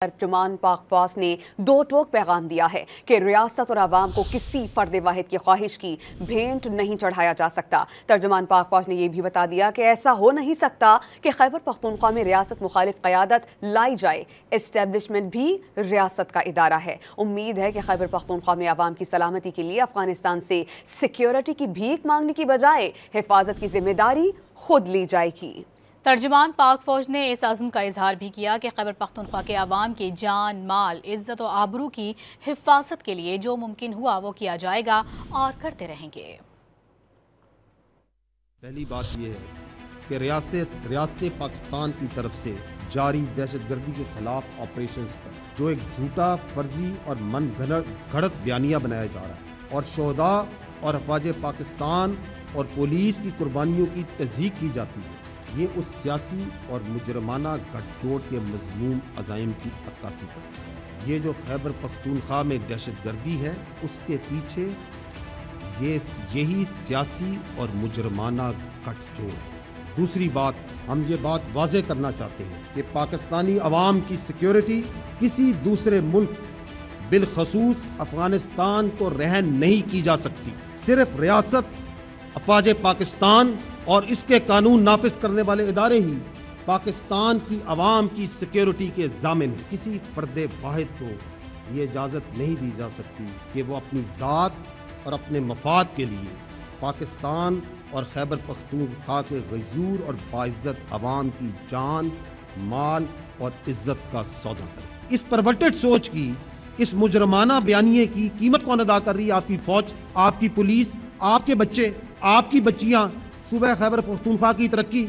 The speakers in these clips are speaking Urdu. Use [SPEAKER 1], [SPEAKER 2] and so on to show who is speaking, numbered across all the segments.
[SPEAKER 1] ترجمان پاک فوج نے دو ٹوک پیغام دیا ہے کہ ریاست اور عوام کو کسی فرد واحد کی خواہش کی بھینٹ نہیں چڑھایا جا سکتا۔ ترجمان پاک فوج نے یہ بھی بتا دیا کہ ایسا ہو نہیں سکتا کہ خیبر پختونخوا میں ریاست مخالف قیادت لائی جائے۔ اسٹیبلشمنٹ بھی ریاست کا ادارہ ہے۔ امید ہے کہ خیبر پختونخوا میں عوام کی سلامتی کے لیے افغانستان سے سیکیورٹی کی بھیک مانگنے کی بجائے حفاظت کی ذمہ داری خود لی جائے گی۔
[SPEAKER 2] ترجمان پاک فوج نے اس عزم کا اظہار بھی کیا کہ خیبر پختونخوا کے عوام کی جان، مال، عزت و آبرو کی حفاظت کے لیے جو ممکن ہوا وہ کیا جائے گا اور کرتے رہیں گے۔
[SPEAKER 3] پہلی بات یہ ہے کہ ریاست پاکستان کی طرف سے جاری دہشت گردی کے خلاف آپریشنز پر جو ایک جھوٹا، فرضی اور من گھڑت بیانیہ بنایا جا رہا ہے اور شہداء اور افواج پاکستان اور پولیس کی قربانیوں کی تصدیق کی جاتی ہے، یہ اس سیاسی اور مجرمانہ گٹھ جوڑ کے مذموم عزائم کی عکاسی کرتی ہے۔ یہ جو خیبر پختونخوا میں دہشت گردی ہے، اس کے پیچھے یہی سیاسی اور مجرمانہ گٹھ جوڑ ہے۔ دوسری بات، ہم یہ بات واضح کرنا چاہتے ہیں کہ پاکستانی عوام کی سیکیورٹی کسی دوسرے ملک بالخصوص افغانستان کو رہن نہیں کی جا سکتی۔ صرف ریاست، افواج پاکستان اور اس کے قانون نافذ کرنے والے ادارے ہی پاکستان کی عوام کی سیکیورٹی کے ضامن ہیں۔ کسی فرد واحد کو یہ اجازت نہیں دی جا سکتی کہ وہ اپنی ذات اور اپنے مفاد کے لیے پاکستان اور خیبر پختونخوا کے غیور اور باعزت عوام کی جان، مال اور عزت کا سودا کرے۔ اس پرورٹڈ سوچ کی، اس مجرمانہ بیانیے کی قیمت کون ادا کر رہی ہے؟ آپ کی فوج، آپ کی پولیس، آپ کے بچے، آپ کی بچیاں۔ صوبہ خیبر پختونخوا کی ترقی،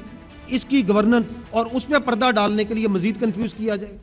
[SPEAKER 3] اس کی گورننس اور اس پہ پردہ ڈالنے کے لیے مزید کنفیوز کیا جائے۔